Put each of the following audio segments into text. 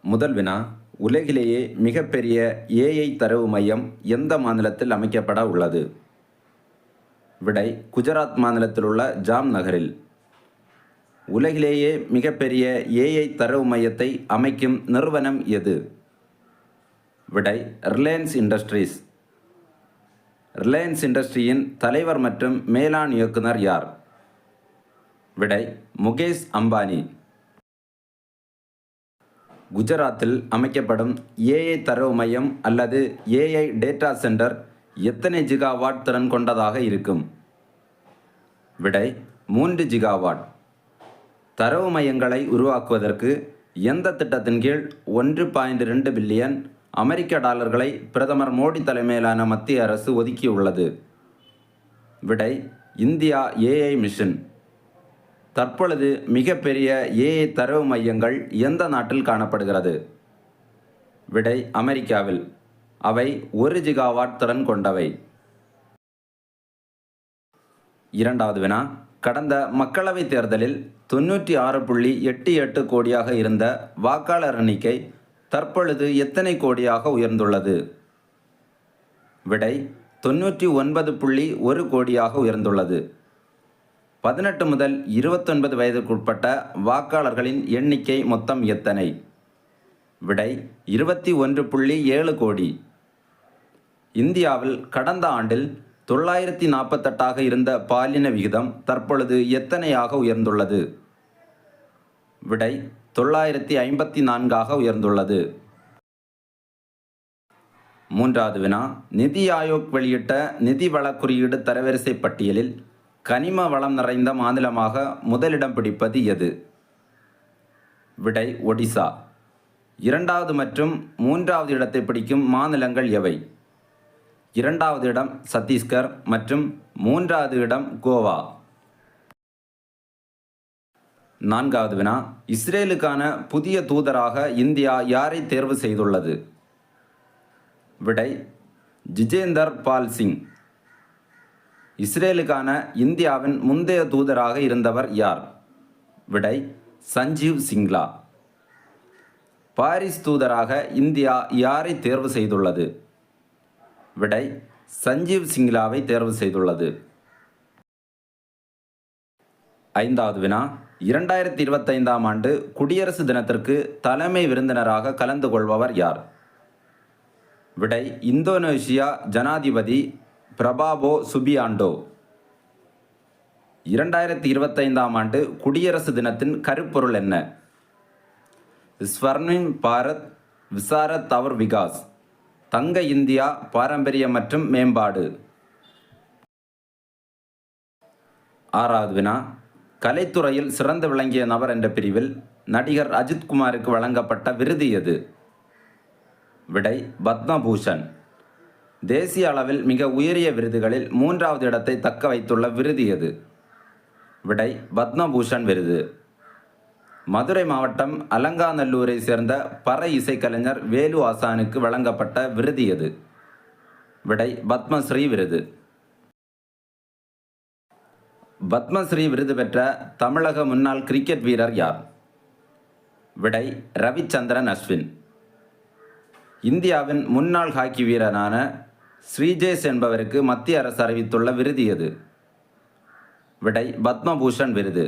முதல் வினா, உலகிலேயே மிகப்பெரிய ஏஐ தரவு மையம் எந்த மாநிலத்தில் அமைக்கப்பட உள்ளது? விடை, குஜராத் மாநிலத்தில் உள்ள ஜாம் நகரில். உலகிலேயே மிகப்பெரிய ஏஐ தரவு மையத்தை அமைக்கும் நிறுவனம் எது? விடை, ரிலையன்ஸ் இண்டஸ்ட்ரீஸ். ரிலையன்ஸ் இண்டஸ்ட்ரியின் தலைவர் மற்றும் மேலாண் இயக்குனர் யார்? விடை, முகேஷ் அம்பானி. குஜராத்தில் அமைக்கப்படும் ஏஐ தரவு மையம் அல்லது ஏஐ டேட்டா சென்டர் எத்தனை ஜிகாவாட் திறன் கொண்டதாக இருக்கும்? விடை, 3 ஜிகாவாட். தரவு மையங்களை உருவாக்குவதற்கு எந்த திட்டத்தின் கீழ் 1.2 பில்லியன் அமெரிக்க டாலர்களை பிரதமர் மோடி தலைமையிலான மத்திய அரசு ஒதுக்கியுள்ளது? விடை, இந்தியா ஏஐ மிஷன். தற்பொழுது மிகப்பெரிய ஏஐ தரவு மையங்கள் எந்த நாட்டில் காணப்படுகிறது? விடை, அமெரிக்காவில். அவை 1 ஜிகாவாட் திறன் கொண்டவை. இரண்டாவது வினா, கடந்த மக்களவைத் தேர்தலில் 96.88 கோடியாக இருந்த வாக்காளர் எண்ணிக்கை தற்பொழுது எத்தனை கோடியாக உயர்ந்துள்ளது? விடை, 99.1 கோடியாக உயர்ந்துள்ளது. 18 முதல் 29 வயதுக்குட்பட்ட வாக்காளர்களின் எண்ணிக்கை மொத்தம் எத்தனை? விடை, 21.7 கோடி. இந்தியாவில் கடந்த ஆண்டில் 948 இருந்த பாலின விகிதம் தற்பொழுது எத்தனையாக உயர்ந்துள்ளது? விடை, 954 உயர்ந்துள்ளது. மூன்றாவது வினா, நிதி ஆயோக் வெளியிட்ட நிதி வள குறியீடு தரவரிசை பட்டியலில் கனிம வளம் நிறைந்த மாநிலமாக முதலிடம் பிடிப்பது எது? விடை, ஒடிசா. இரண்டாவது மற்றும் மூன்றாவது இடத்தை பிடிக்கும் மாநிலங்கள் எவை? இரண்டாவது இடம் சத்தீஸ்கர் மற்றும் மூன்றாவது இடம் கோவா. நான்காவது வினா, இஸ்ரேலுக்கான புதிய தூதராக இந்தியா யாரை தேர்வு செய்துள்ளது? விடை, ஜிதேந்தர் பால் சிங். இஸ்ரேலுக்கான இந்தியாவின் முந்தைய தூதராக இருந்தவர் யார்? விடை, சஞ்சீவ் சிங்லா. பாரிஸ் தூதராக இந்தியா யாரை தேர்வு செய்துள்ளது? விடை, சஞ்சீவ் சிங்லாவை தேர்வு செய்துள்ளது. ஐந்தாவது வினா, 2025ஆம் ஆண்டு குடியரசு தினத்திற்கு தலைமை விருந்தினராக கலந்து கொள்பவர் யார்? விடை, இந்தோனேஷியா ஜனாதிபதி பிரபாவோ சுபியாண்டோ. 2025ஆம் ஆண்டு குடியரசு தினத்தின் கருப்பொருள் என்ன? ஸ்வர்ணிம் பாரத் விசாரத் அவர் விகாஸ், தங்க இந்தியா பாரம்பரியம் மற்றும் மேம்பாடு. ஆறாவது வினா, கலைத்துறையில் சிறந்து விளங்கிய நபர் என்ற பிரிவில் நடிகர் அஜித்குமாருக்கு வழங்கப்பட்ட விருது எது? விடை, பத்மபூஷன். தேசிய அளவில் மிக உயரிய விருதுகளில் 3வது இடத்தை தக்க வைத்துள்ள விருது எது? விடை, பத்மபூஷன் விருது. மதுரை மாவட்டம் அலங்காநல்லூரை சேர்ந்த பறை இசைக்கலைஞர் வேலு ஆசானுக்கு வழங்கப்பட்ட விருது எது? விடை, பத்மஸ்ரீ விருது. பத்மஸ்ரீ விருது பெற்ற தமிழக முன்னாள் கிரிக்கெட் வீரர் யார்? விடை, ரவிச்சந்திரன் அஸ்வின். இந்தியாவின் முன்னாள் ஹாக்கி வீரரான ஸ்ரீஜேஷ் என்பவருக்கு மத்திய அரசு அறிவித்துள்ள விருது எது? விடை, பத்மபூஷன் விருது.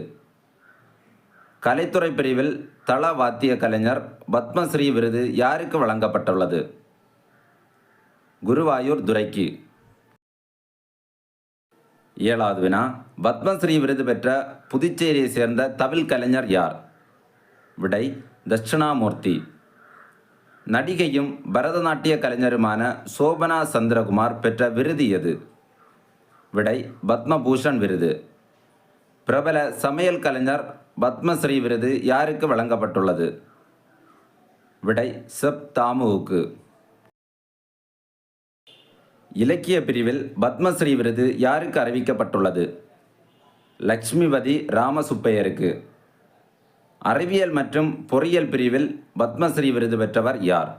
கலைத்துறை பிரிவில் தள வாத்திய கலைஞர் பத்மஸ்ரீ விருது யாருக்கு வழங்கப்பட்டுள்ளது? குருவாயூர் துரைக்கு. ஏழாவது வினா, பத்மஸ்ரீ விருது பெற்ற புதுச்சேரியை சேர்ந்த தவில் கலைஞர் யார்? விடை, தட்சிணாமூர்த்தி. நடிகையும் பரதநாட்டிய கலைஞருமான சோபனா சந்திரகுமார் பெற்ற விருது எது? விடை, பத்மபூஷன் விருது. பிரபல சமையல் கலைஞர் பத்மஸ்ரீ விருது யாருக்கு வழங்கப்பட்டுள்ளது? விடை, செப் தாமுவுக்கு. இலக்கிய பிரிவில் பத்மஸ்ரீ விருது யாருக்கு அறிவிக்கப்பட்டுள்ளது? லட்சுமிபதி ராமசுப்பையருக்கு. அறிவியல் மற்றும் பொறியியல் பிரிவில் பத்மஸ்ரீ விருது பெற்றவர் யார்?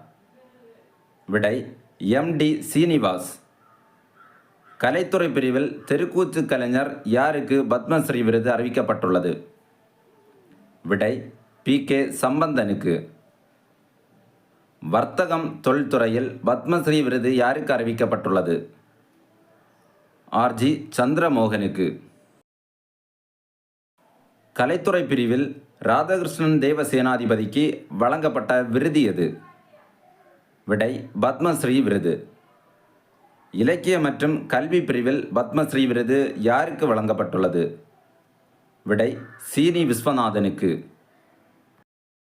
விடை, எம்.டி. சீனிவாஸ். கலைத்துறை பிரிவில் தெருக்கூத்து கலைஞர் யாருக்கு பத்மஸ்ரீ விருது அறிவிக்கப்பட்டுள்ளது? விடை, பி.கே. சம்பந்தனுக்கு. வர்த்தகம் தொழில்துறையில் பத்மஸ்ரீ விருது யாருக்கு அறிவிக்கப்பட்டுள்ளது? ஆர்ஜி சந்திரமோகனுக்கு. கலைத்துறை பிரிவில் ராதாகிருஷ்ணன் தேவசேனாதிபதிக்கு வழங்கப்பட்ட விருது எது? விடை பத்மஸ்ரீ விருது. இலக்கிய மற்றும் கல்வி பிரிவில் பத்மஸ்ரீ விருது யாருக்கு வழங்கப்பட்டுள்ளது? விடை சீனி விஸ்வநாதனுக்கு.